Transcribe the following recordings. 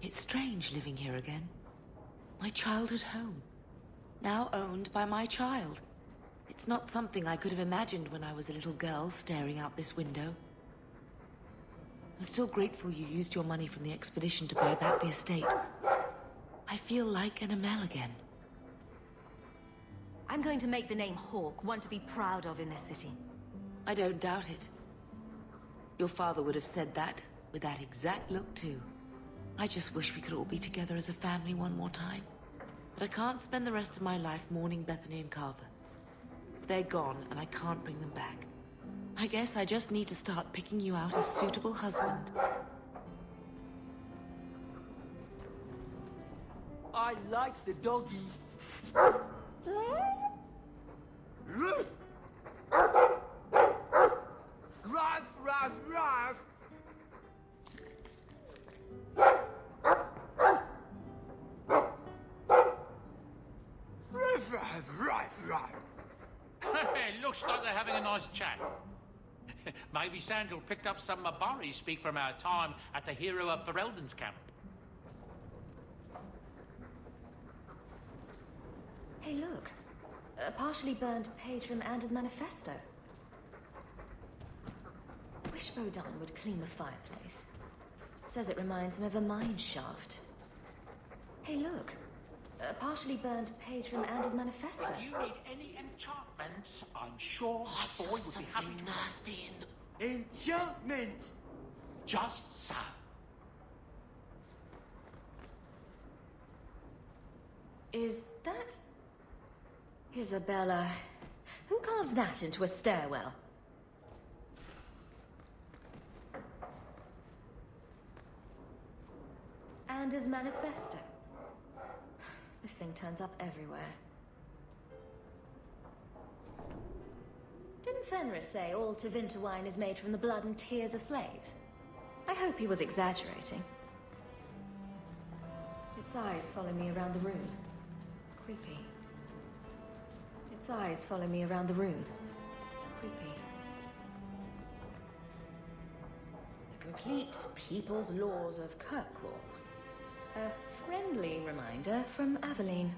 It's strange living here again. My childhood home. Now owned by my child. It's not something I could have imagined when I was a little girl staring out this window. I'm still grateful you used your money from the expedition to buy back the estate. I feel like an Amel again. I'm going to make the name Hawke one to be proud of in this city. I don't doubt it. Your father would have said that, with that exact look too. I just wish we could all be together as a family one more time. But I can't spend the rest of my life mourning Bethany and Carver. They're gone, and I can't bring them back. I guess I just need to start picking you out a suitable husband. I like the doggy. Ruff, ruff, ruff! Ruff, ruff, ruff, ruff! Hey, looks like they're having a nice chat. Maybe Sandal picked up some Mabari speak from our time at the Hero of Ferelden's camp. Hey, look. A partially burned page from Anders' manifesto. Wish Bodun would clean the fireplace. Says it reminds him of a mine shaft. Hey, look. A partially burned page from Anders' manifesto. If you need any enchantments, I'm sure my boy would be happy to... nasty Enchantment! Just so. Is that... Isabela? Who carves that into a stairwell? Anders' manifesto. This thing turns up everywhere. Didn't Fenris say all Tevinter wine is made from the blood and tears of slaves? I hope he was exaggerating. Its eyes follow me around the room. Creepy. Its eyes follow me around the room. Creepy. The complete people's laws of Kirkwall. A friendly reminder from Avelin.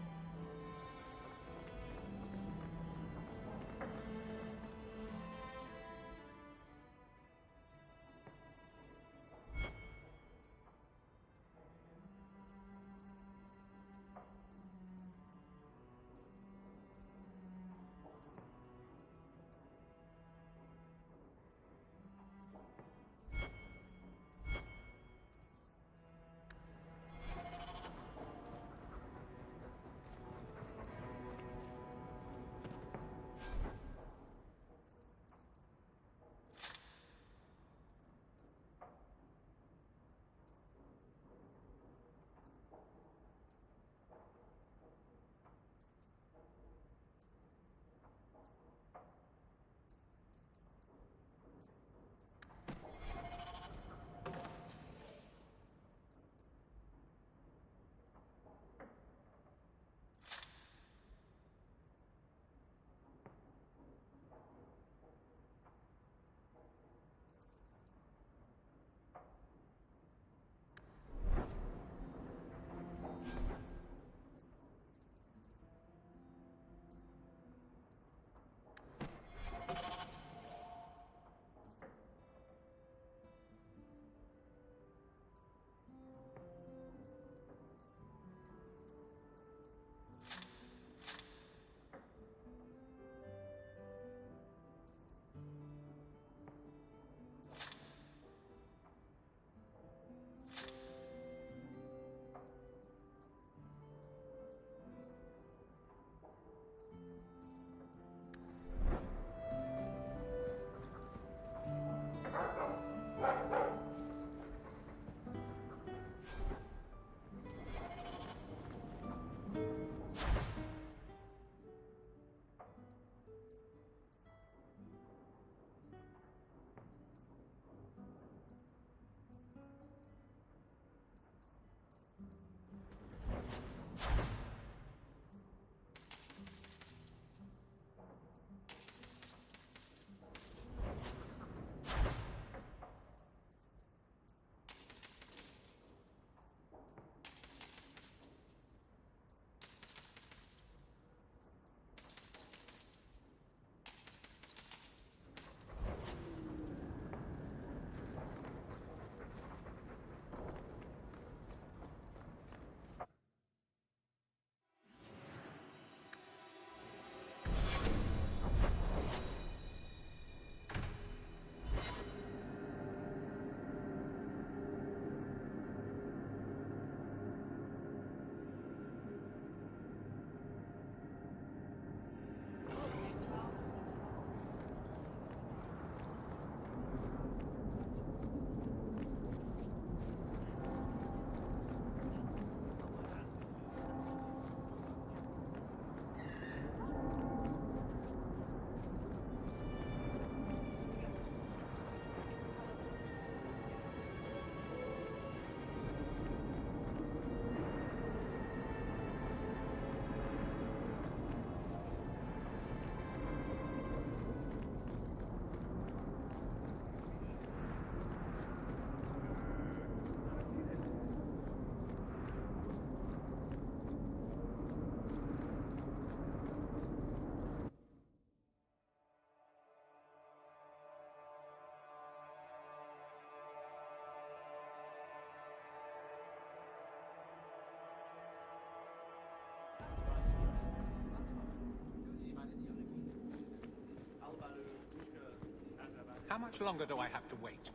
How much longer do I have to wait?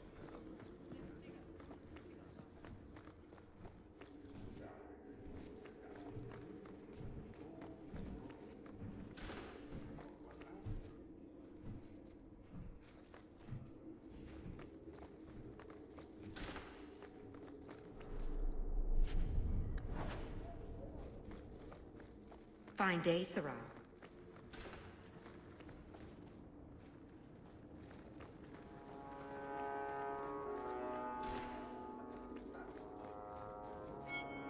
Fine day, Sarah.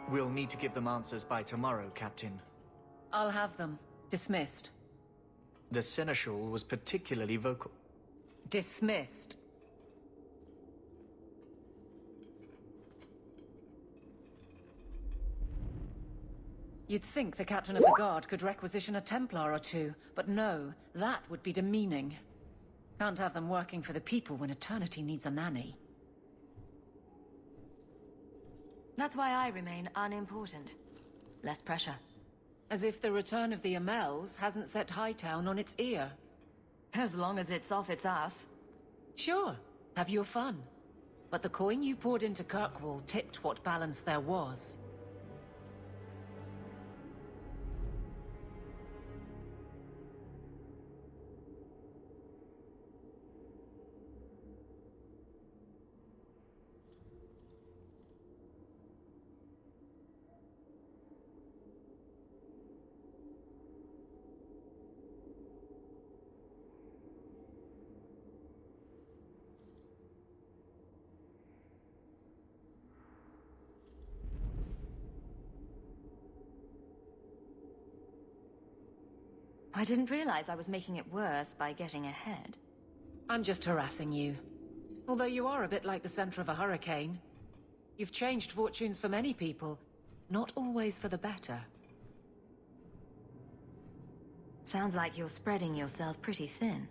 We'll need to give them answers by tomorrow, Captain. I'll have them. Dismissed. The Seneschal was particularly vocal. Dismissed. You'd think the Captain of the Guard could requisition a Templar or two, but no, that would be demeaning. Can't have them working for the people when eternity needs a nanny. That's why I remain unimportant. Less pressure. As if the return of the Amels hasn't set Hightown on its ear. As long as it's off its ass. Sure, have your fun. But the coin you poured into Kirkwall tipped what balance there was. I didn't realize I was making it worse by getting ahead. I'm just harassing you. Although you are a bit like the center of a hurricane. You've changed fortunes for many people, not always for the better. Sounds like you're spreading yourself pretty thin.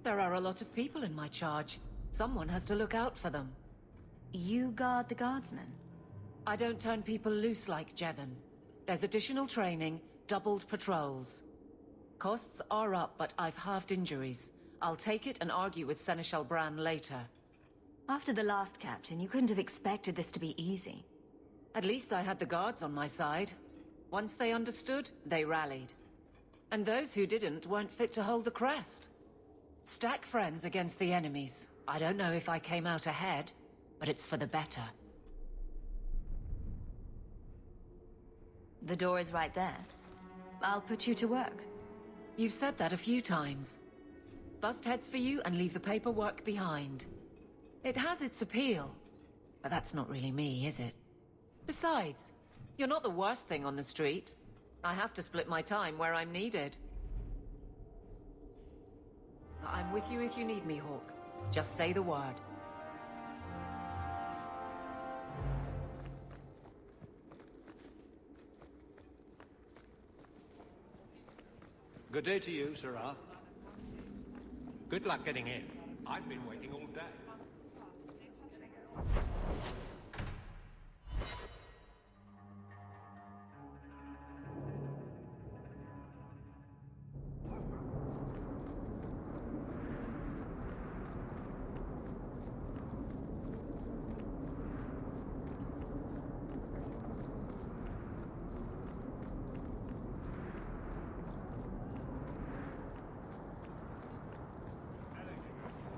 There are a lot of people in my charge. Someone has to look out for them. You guard the guardsmen? I don't turn people loose like Jevon. There's additional training, doubled patrols. Costs are up, but I've halved injuries. I'll take it and argue with Seneschal Bran later. After the last captain, you couldn't have expected this to be easy. At least I had the guards on my side. Once they understood, they rallied. And those who didn't weren't fit to hold the crest. Stack friends against the enemies. I don't know if I came out ahead, but it's for the better. The door is right there. I'll put you to work. You've said that a few times. Bust heads for you and leave the paperwork behind. It has its appeal, but that's not really me, is it? Besides, you're not the worst thing on the street. I have to split my time where I'm needed. I'm with you if you need me, Hawk. Just say the word. Good day to you, Sirrah. Good luck getting in. I've been waiting all day.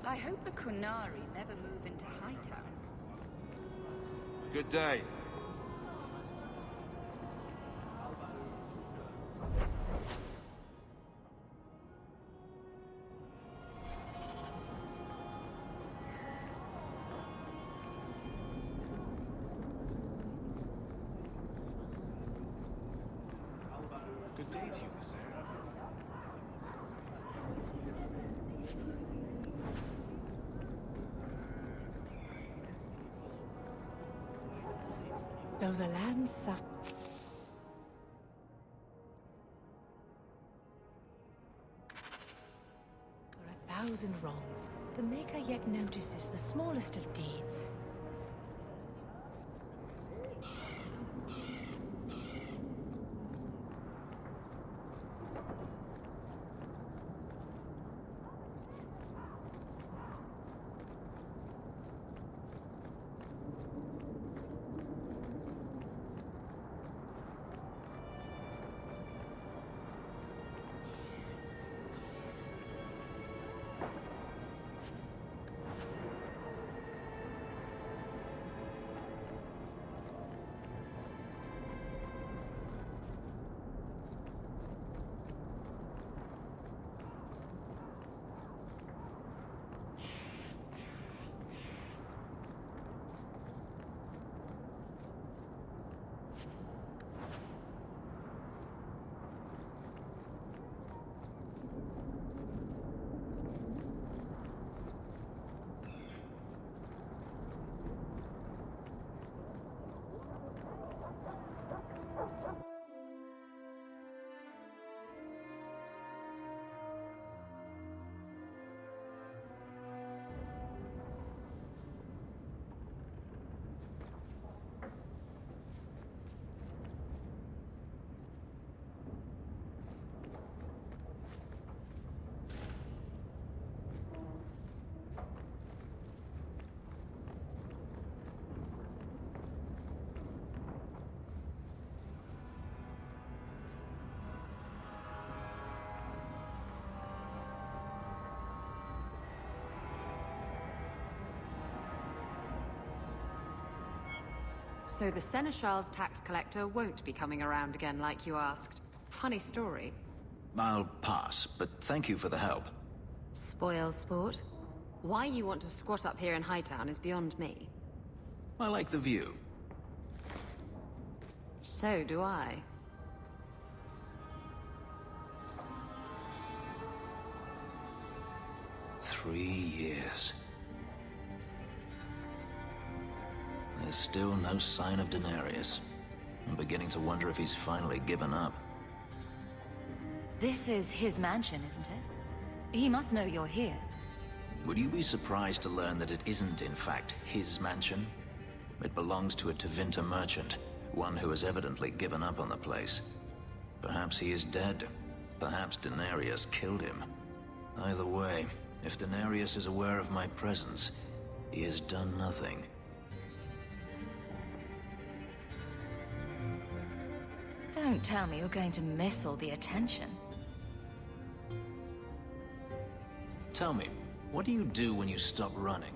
I hope the Qunari never move into Hightown. Good day. Good day to you, Miss Sarah. Though the land suffers. For 1,000 wrongs, the Maker yet notices the smallest of deeds. So the Seneschal's tax collector won't be coming around again like you asked. Funny story. I'll pass, but thank you for the help. Spoil sport? Why you want to squat up here in Hightown is beyond me. I like the view. So do I. Three years. There's still no sign of Daenerys. I'm beginning to wonder if he's finally given up. This is his mansion, isn't it? He must know you're here. Would you be surprised to learn that it isn't, in fact, his mansion? It belongs to a Tevinter merchant, one who has evidently given up on the place. Perhaps he is dead. Perhaps Daenerys killed him. Either way, if Daenerys is aware of my presence, he has done nothing. Don't tell me you're going to miss all the attention. Tell me, what do you do when you stop running?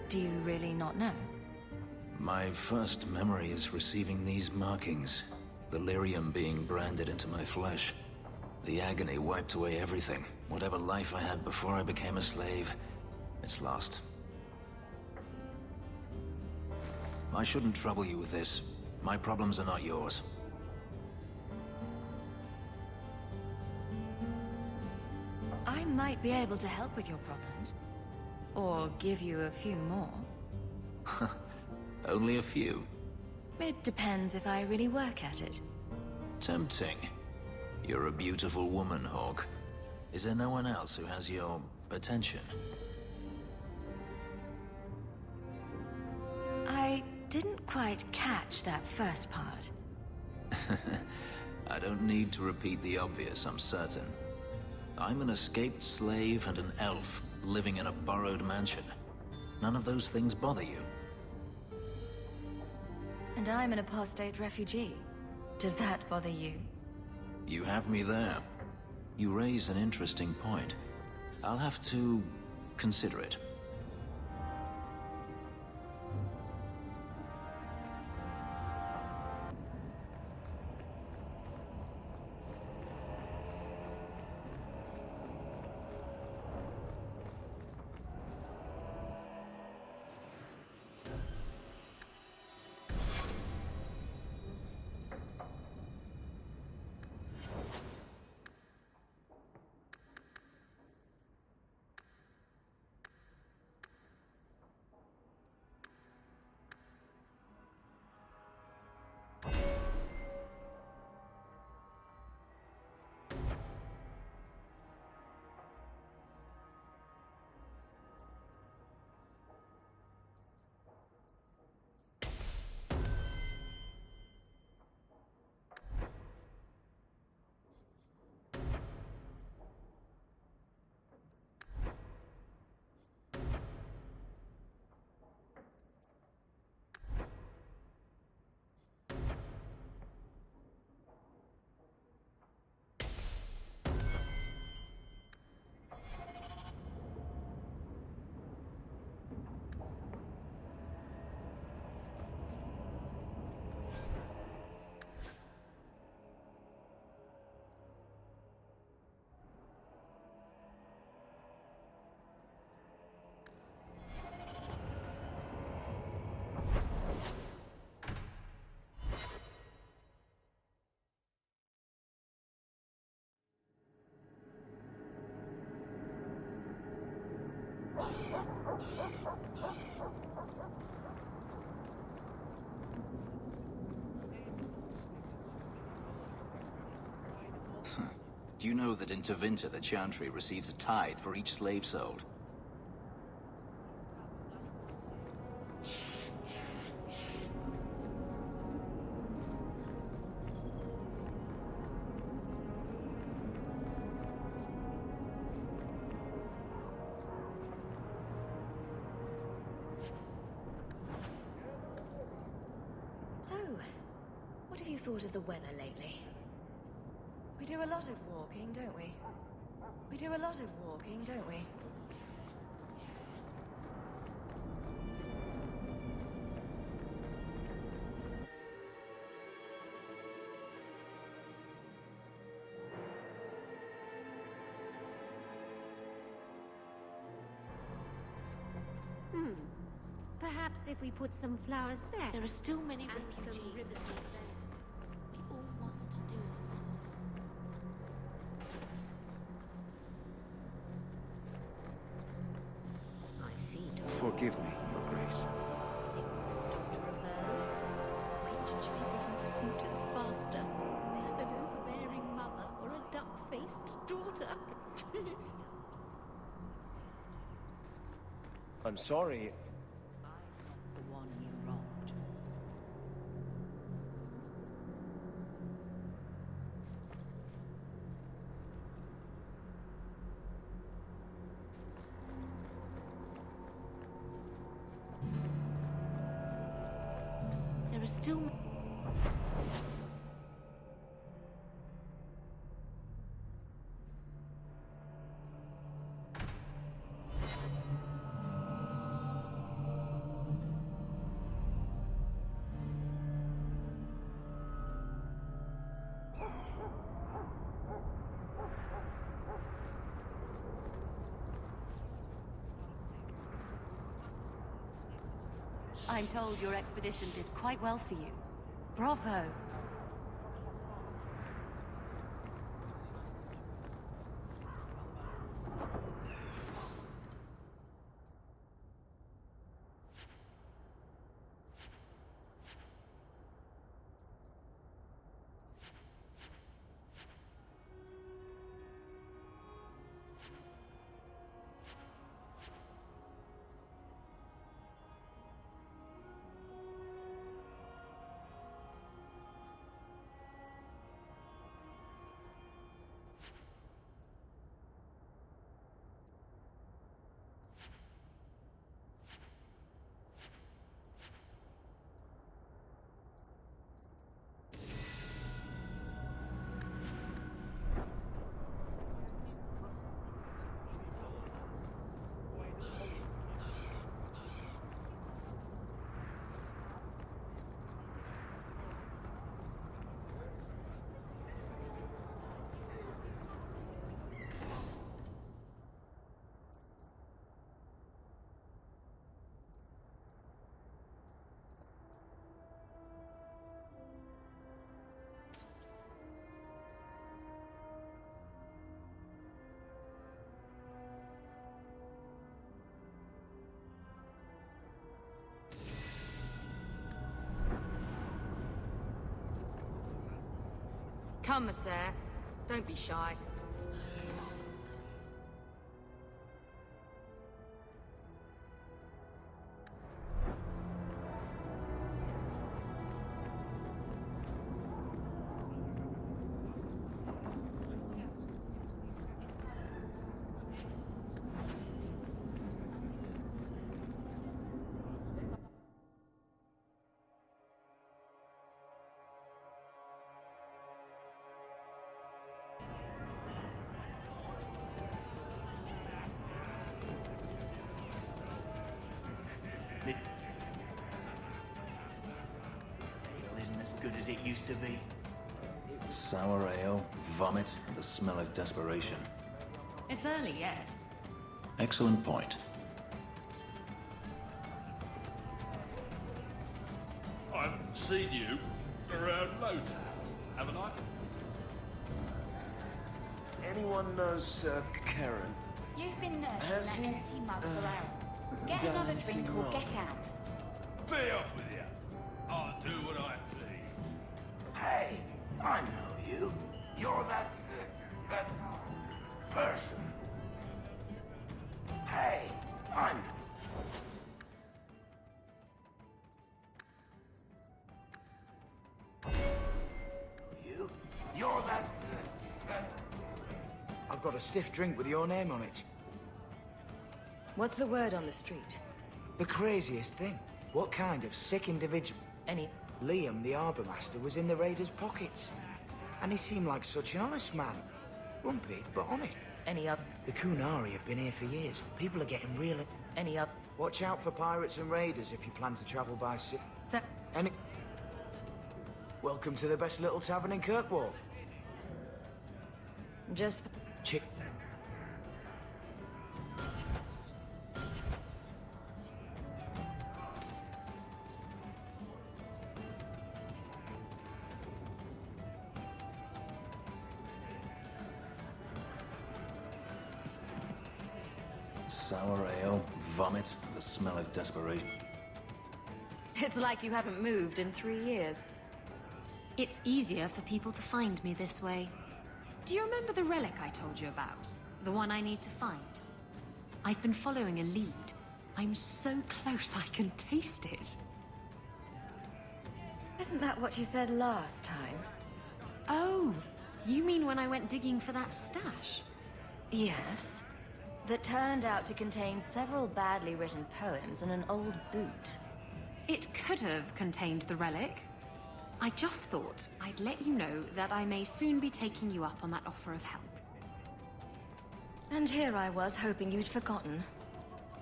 Do you really not know? My first memory is receiving these markings. The lyrium being branded into my flesh. The agony wiped away everything. Whatever life I had before I became a slave, it's lost. I shouldn't trouble you with this. My problems are not yours. I might be able to help with your problems. Or give you a few more. Only a few. It depends if I really work at it. Tempting. You're a beautiful woman, Hawk. Is there no one else who has your attention? I didn't quite catch that first part. I don't need to repeat the obvious, I'm certain. I'm an escaped slave and an elf living in a borrowed mansion. None of those things bother you. And I'm an apostate refugee. Does that bother you? You have me there. You raise an interesting point. I'll have to consider it. Do you know that in Tevinter the Chantry receives a tithe for each slave sold? So, what have you thought of the weather lately? We do a lot of walking, don't we? We do a lot of walking, don't we? Perhaps if we put some flowers there. There are still many and refugees some ribbons. that live there. We all must do our part. I see, Doctor. Forgive me, Your Grace. Doctor of hers. Which chooses of suitors faster? An overbearing mother or a duck-faced daughter? I'm sorry. The one you wronged. There are still... I'm told your expedition did quite well for you. Bravo! Come, Sir. Don't be shy. Isn't as good as it used to be. Sour ale, vomit, and the smell of desperation. It's early yet. Excellent point. I haven't seen you around Lota, haven't I? Anyone knows Sir Karen? You've been nursing Has that he, empty mug for hours. Get done another anything drink or wrong? get out. Be off with you. I'll do what I please. Hey, I know you. You're that person. Hey, I know. You're that I've got a stiff drink with your name on it. What's the word on the street? The craziest thing. What kind of sick individual? Any... Liam, the Harbour Master, was in the raiders' pockets. And he seemed like such an honest man. Grumpy, but honest. Any other? The Kunari have been here for years. People are getting real. Any other? Watch out for pirates and raiders if you plan to travel by sea. Any... Welcome to the best little tavern in Kirkwall. Just... Chick... Sour ale, vomit, the smell of desperation. It's like you haven't moved in 3 years. It's easier for people to find me this way. Do you remember the relic I told you about? The one I need to find? I've been following a lead. I'm so close I can taste it. Isn't that what you said last time? Oh, you mean when I went digging for that stash? Yes. That turned out to contain several badly written poems and an old boot. It could have contained the relic. I just thought I'd let you know that I may soon be taking you up on that offer of help. And here I was hoping you'd forgotten.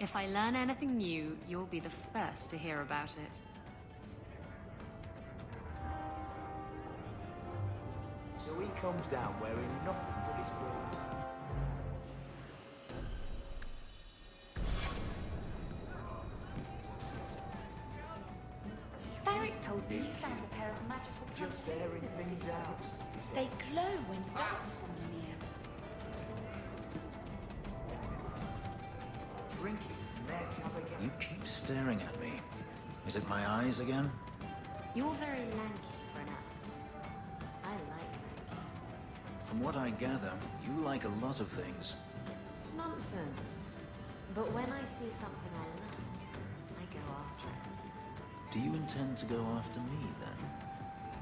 If I learn anything new, you'll be the first to hear about it. So he comes down wearing nothing but his boots. Varrik told me you found a pair of magical Just airing things out. They glow when dark from near. Drinking from their tab again. You keep staring at me. Is it my eyes again? You're very lanky for an elf. I like lanky. From what I gather, you like a lot of things. Nonsense. But when I see something I like, I go after it. Do you intend to go after me, then?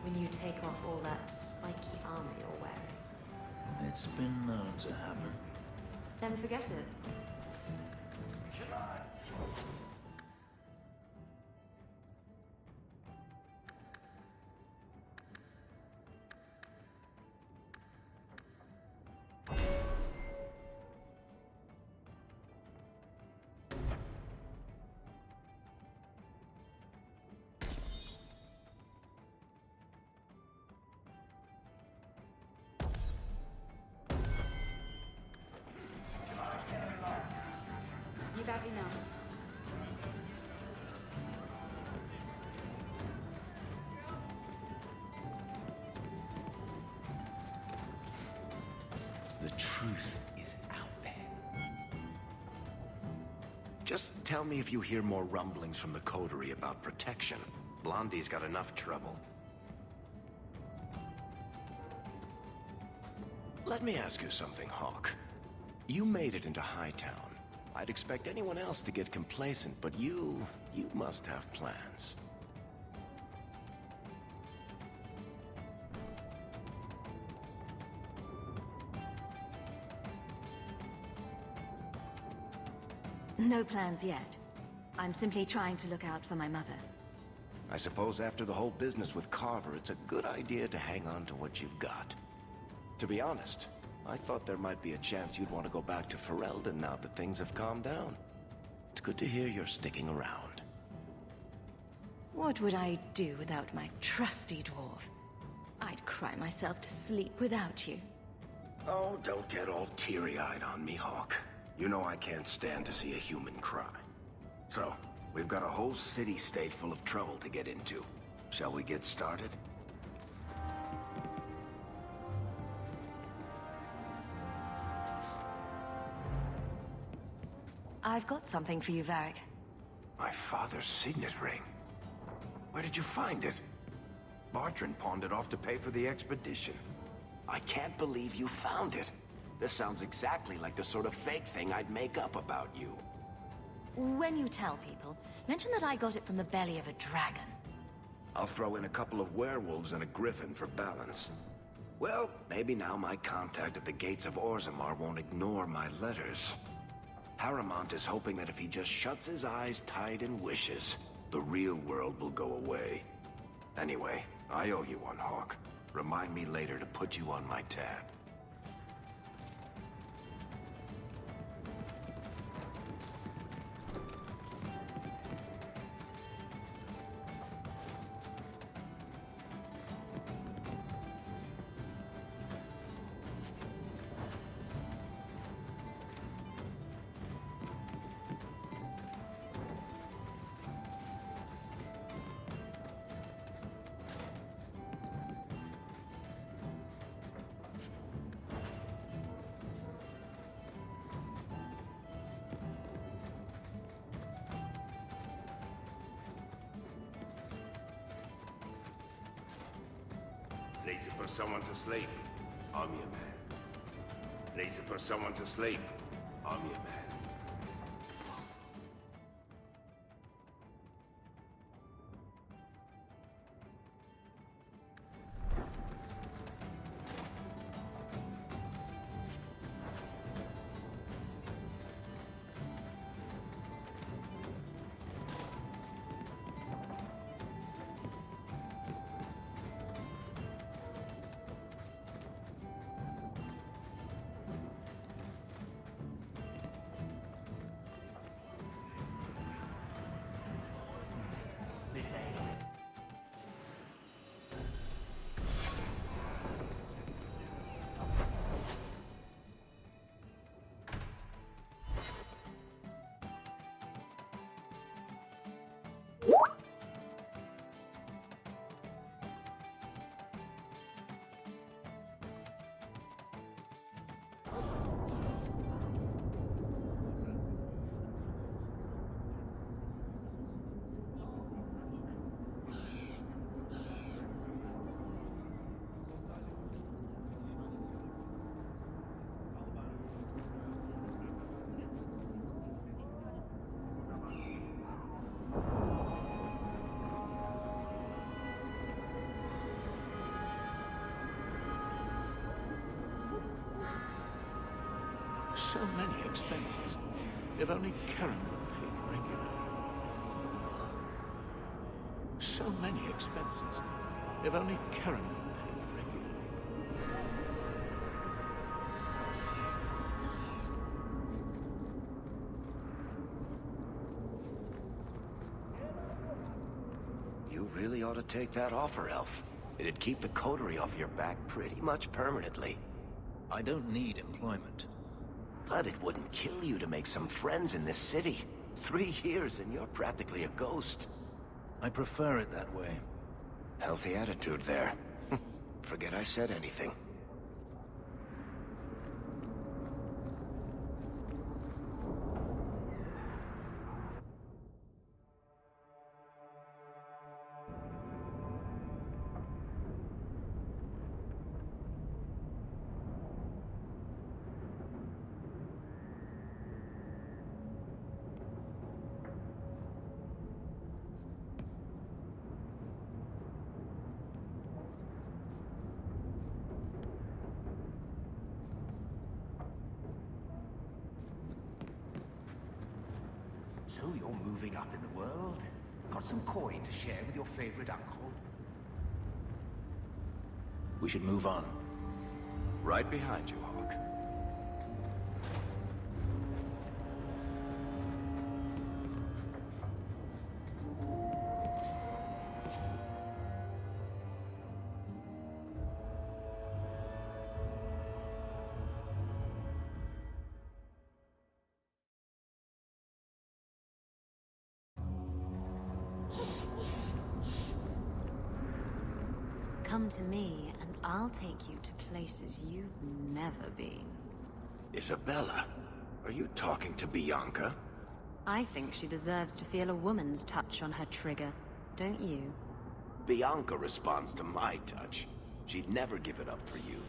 When you take off all that spiky armor you're wearing. It's been known to happen. Then forget it. You've had enough. The truth is out there. Just tell me if you hear more rumblings from the coterie about protection. Blondie's got enough trouble. Let me ask you something, Hawk. You made it into Hightown. I'd expect anyone else to get complacent, but you must have plans. No plans yet. I'm simply trying to look out for my mother. I suppose after the whole business with Carver, it's a good idea to hang on to what you've got. To be honest, I thought there might be a chance you'd want to go back to Ferelden now that things have calmed down. It's good to hear you're sticking around. What would I do without my trusty dwarf? I'd cry myself to sleep without you. Oh, don't get all teary-eyed on me, Hawk. You know I can't stand to see a human cry. So, we've got a whole city-state full of trouble to get into. Shall we get started? I've got something for you, Varrik. My father's signet ring. Where did you find it? Bartrand pawned it off to pay for the expedition. I can't believe you found it. This sounds exactly like the sort of fake thing I'd make up about you. When you tell people, mention that I got it from the belly of a dragon. I'll throw in a couple of werewolves and a griffin for balance. Well, maybe now my contact at the gates of Orzammar won't ignore my letters. Harrimont is hoping that if he just shuts his eyes tight and wishes, the real world will go away. Anyway, I owe you one, Hawk. Remind me later to put you on my tab. Lazy for someone to sleep. I'm your man. Lazy for someone to sleep. I'm your man. So many expenses. If only Karen would pay regularly. So many expenses. If only Karen would pay regularly. You really ought to take that offer, Elf. It'd keep the coterie off your back pretty much permanently. I don't need employment. But it wouldn't kill you to make some friends in this city. 3 years and you're practically a ghost. I prefer it that way. Healthy attitude there. Forget I said anything. So you're moving up in the world? Got some coin to share with your favorite uncle? We should move on. Right behind you, Hawk. Come to me, and I'll take you to places you've never been. Isabella? Are you talking to Bianca? I think she deserves to feel a woman's touch on her trigger, don't you? Bianca responds to my touch. She'd never give it up for you.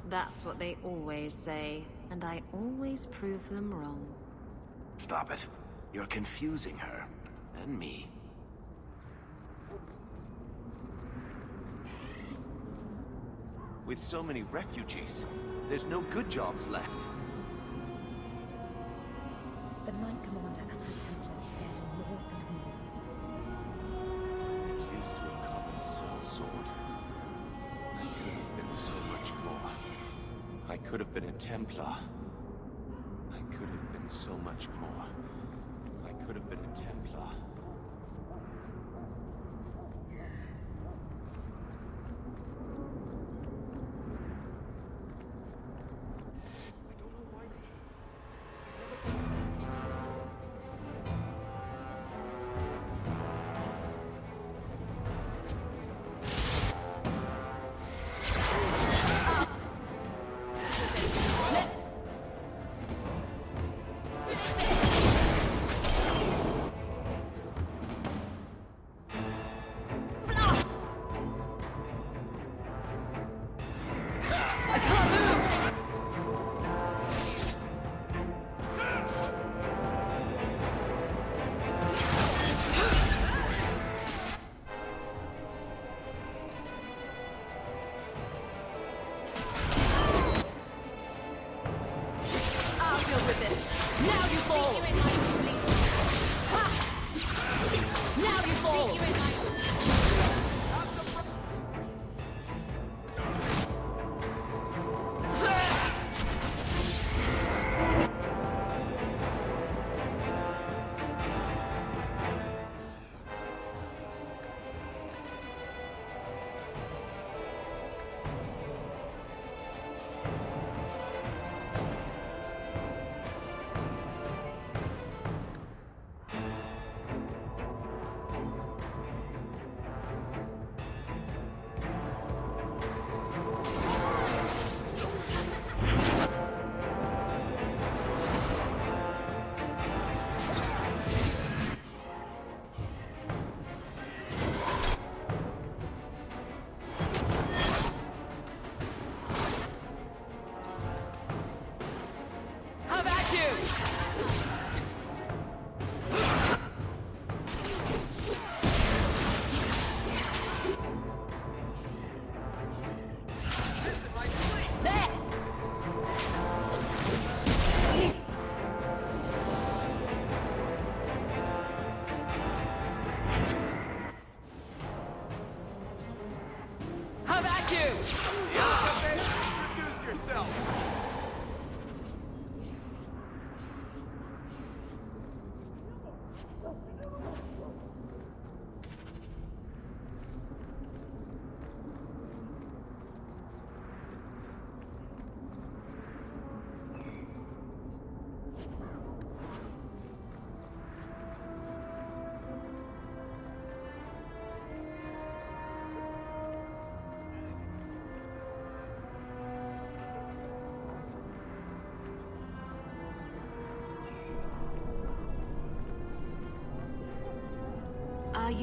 That's what they always say, and I always prove them wrong. Stop it. You're confusing her. And me. With so many refugees, there's no good jobs left. The Knight Commander and her Templars scare me more and more. Reduced to a common sellsword. I could have been so much more. I could have been a Templar. I could have been so much more. I could have been a Templar.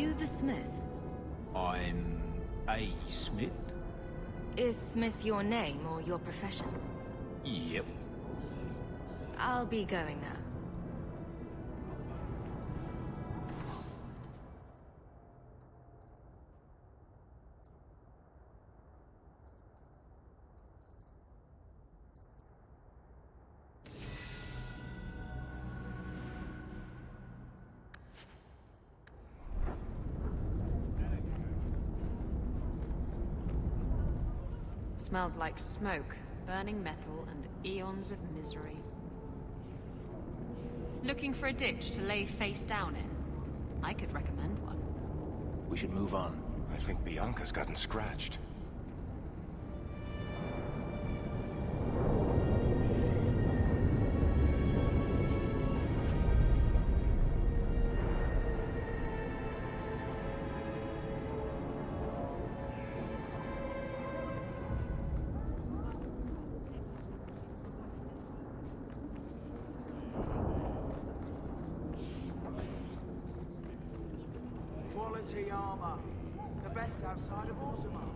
you the smith? I'm a smith? Is Smith your name or your profession? Yep. I'll be going now. Smells like smoke, burning metal, and eons of misery. Looking for a ditch to lay face down in? I could recommend one. We should move on. I think Bianca's gotten scratched. Quality armor. The best outside of Orzammar.